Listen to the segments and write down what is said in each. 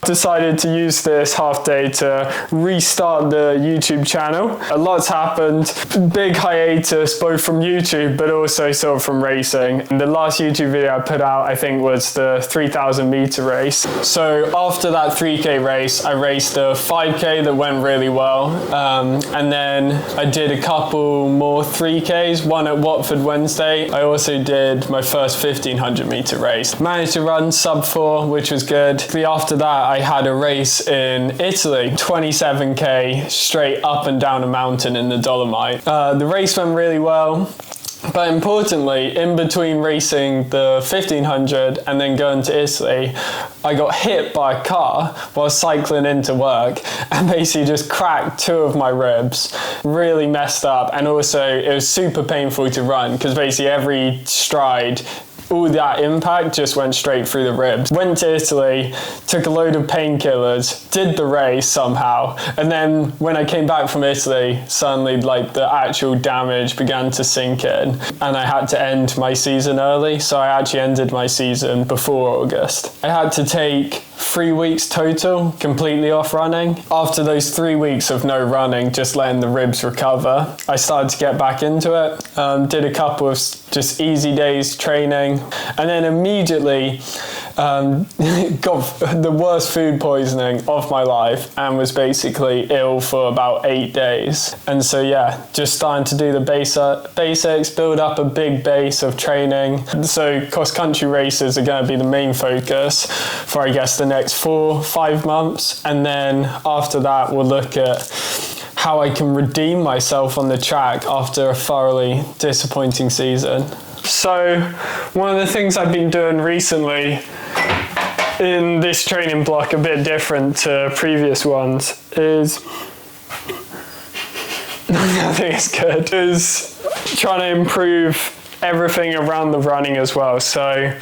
decided to use this half day to restart the YouTube channel. A lot's happened, big hiatus both from YouTube but also sort of from racing. And the last YouTube video I put out I think was the 3,000 meter race. So after that 3K race I raced a 5K that went really well, and then I did a couple more 3Ks, one at Watford Wednesday. I also did my first 1500 meter race. Managed to run sub 4, which was good. After that I had a race in Italy, 27K straight up and down a mountain in the Dolomite. The race went really well. But importantly, in between racing the 1500 and then going to Italy, I got hit by a car while cycling into work and basically just cracked 2 of my ribs. Really messed up, and also it was super painful to run because basically every stride, all that impact just went straight through the ribs. Went to Italy, took a load of painkillers, did the race somehow, and then when I came back from Italy, suddenly like the actual damage began to sink in, and I had to end my season early, so I actually ended my season before August. I had to take 3 weeks total, completely off running. After those 3 weeks of no running, just letting the ribs recover, I started to get back into it. Did a couple of just easy days training, and then immediately got the worst food poisoning of my life and was basically ill for about 8 days. And so yeah, just starting to do the basics, build up a big base of training. So cross-country races are going to be the main focus for I guess the next 4-5 months, and then after that we'll look at how I can redeem myself on the track after a thoroughly disappointing season. So one of the things I've been doing recently in this training block, a bit different to previous ones, is I think it's good, is trying to improve everything around the running as well. So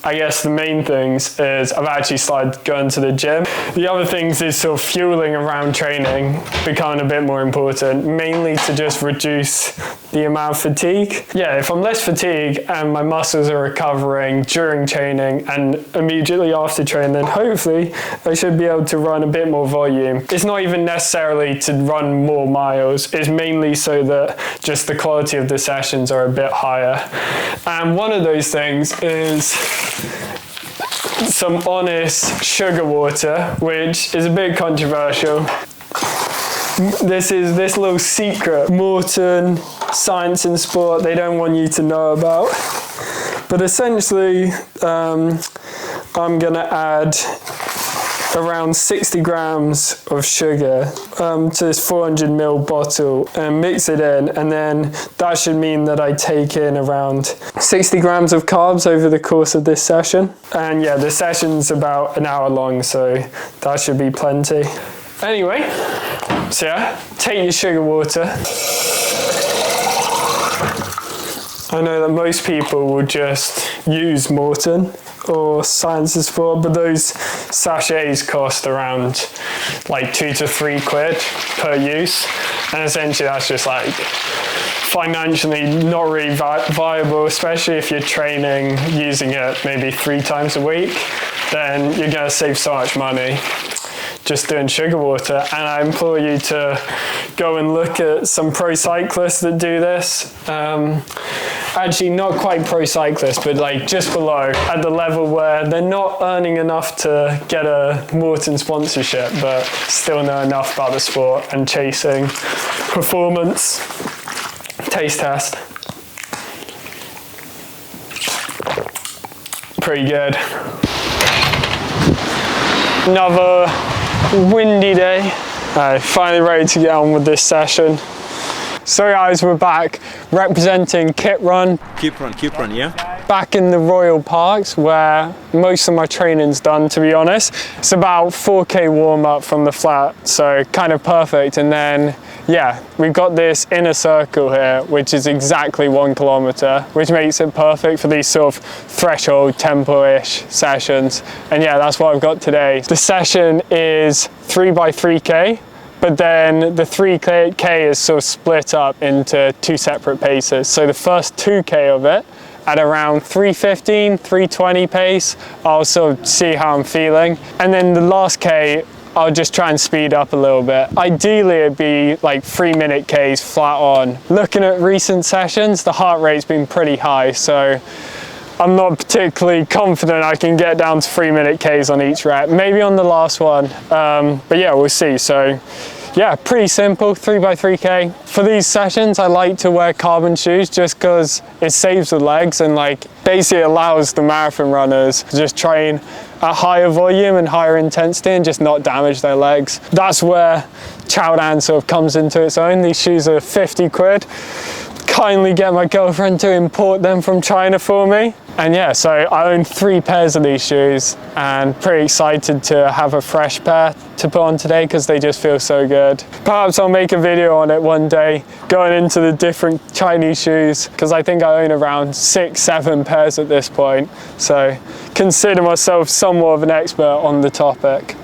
I guess the main things is I've actually started going to the gym. The other things is sort of fueling around training becoming a bit more important, mainly to just reduce the amount of fatigue. Yeah, if I'm less fatigued and my muscles are recovering during training and immediately after training, then hopefully I should be able to run a bit more volume. It's not even necessarily to run more miles, it's mainly so that just the quality of the sessions are a bit higher. And one of those things is some Honest sugar water, which is a bit controversial. This is this little secret Maurten Science and Sport they don't want you to know about. But essentially, I'm gonna add around 60 grams of sugar to this 400 ml bottle and mix it in, and then that should mean that I take in around 60 grams of carbs over the course of this session. And yeah, the session's about an hour long, so that should be plenty. Anyway, so yeah, take your sugar water. I know that most people will just use Maurten or Science and Sport, but those sachets cost around like £2 to £3 per use, and essentially that's just like financially not really viable, especially if you're training using it maybe 3 times a week. Then you're going to save so much money just doing sugar water. And I implore you to go and look at some pro cyclists that do this. Actually not quite pro cyclists, but like just below, at the level where they're not earning enough to get a Maurten sponsorship, but still know enough about the sport and chasing performance. Taste test. Pretty good. Another windy day. Finally ready to get on with this session. So guys, we're back representing Kit Run. Keep run, yeah? Back in the Royal Parks where most of my training's done, to be honest. It's about 4K warm up from the flat, so kind of perfect. And then, yeah, we've got this inner circle here, which is exactly 1 kilometer, which makes it perfect for these sort of threshold tempo-ish sessions. And yeah, that's what I've got today. The session is 3x3K. But then the 3K is sort of split up into 2 separate paces. So the first 2K of it at around 3:15, 3:20 pace. I'll sort of see how I'm feeling. And then the last K, I'll just try and speed up a little bit. Ideally, it'd be like 3-minute Ks flat on. Looking at recent sessions, the heart rate's been pretty high, so I'm not particularly confident I can get down to 3-minute Ks on each rep. Maybe on the last one, but yeah, we'll see. So yeah, pretty simple, 3x3K. For these sessions, I like to wear carbon shoes just because it saves the legs and like basically allows the marathon runners to just train at higher volume and higher intensity and just not damage their legs. That's where Chaodan sort of comes into its own. These shoes are 50 quid. Kindly get my girlfriend to import them from China for me. And yeah, so I own 3 pairs of these shoes and pretty excited to have a fresh pair to put on today because they just feel so good. Perhaps I'll make a video on it one day, going into the different Chinese shoes, because I think I own around 6-7 pairs at this point. So consider myself somewhat of an expert on the topic.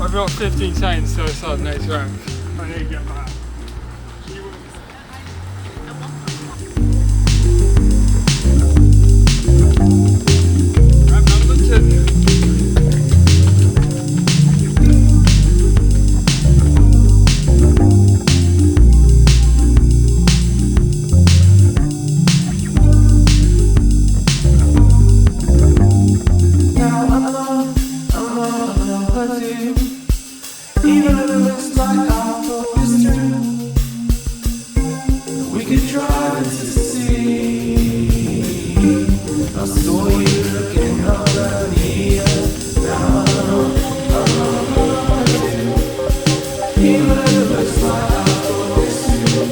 I've got 15 seconds till I start the next round. I need to get back. Round number 2. Even if it looks like our hope is true, we could drive into the sea. I saw you looking up at me. Now I know what to do. Even if it looks like our hope is true,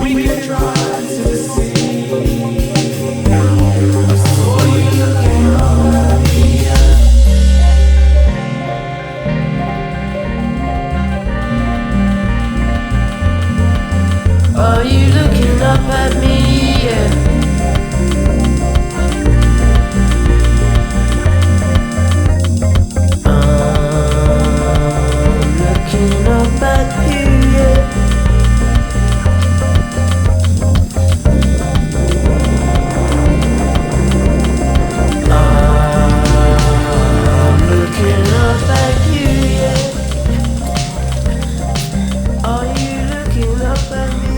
we could drive into the sea. I saw you looking up at me. Are you looking up at me? Yeah. I'm looking up at you, yeah. I'm looking up at you, yeah. Are you looking up at me?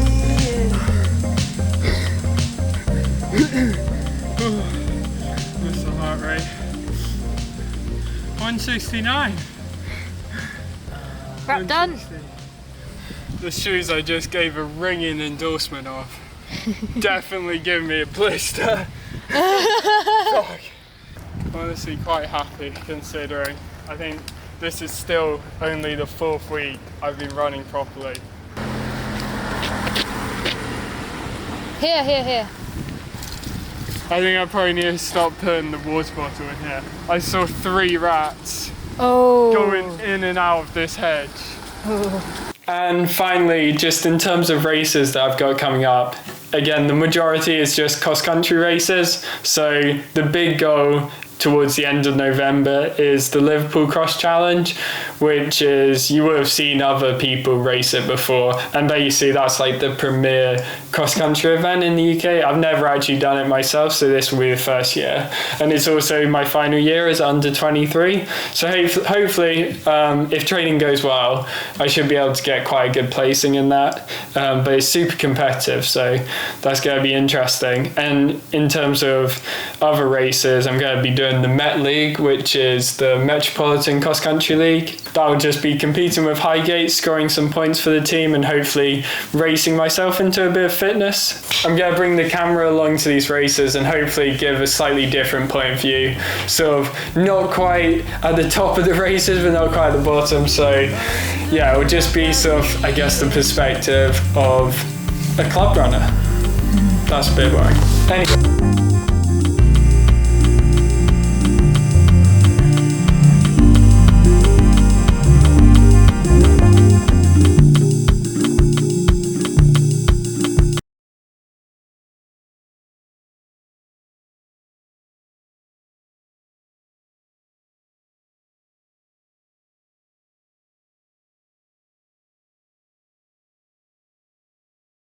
What's the heart rate? 169. Rep done. The shoes I just gave a ringing endorsement of. Definitely give me a blister. Fuck. Honestly quite happy considering I think this is still only the 4th week I've been running properly. Here. I think I probably need to stop putting the water bottle in here. I saw 3 rats going in and out of this hedge. And finally, just in terms of races that I've got coming up, again, the majority is just cross-country races. So the big goal towards the end of November is the Liverpool Cross Challenge, which is, you will have seen other people race it before, and basically that's like the premier cross country event in the UK. I've never actually done it myself, so this will be the first year, and it's also my final year as under 23. So hopefully, if training goes well, I should be able to get quite a good placing in that. But it's super competitive, so that's going to be interesting. And in terms of other races, I'm going to be doing the Met League, which is the Metropolitan Cross Country League. That will just be competing with Highgate, scoring some points for the team, and hopefully racing myself into a bit of fitness. I'm going to bring the camera along to these races and hopefully give a slightly different point of view. Sort of not quite at the top of the races, but not quite at the bottom. So yeah, it will just be sort of, I guess, the perspective of a club runner. That's a bit boring. Anyway.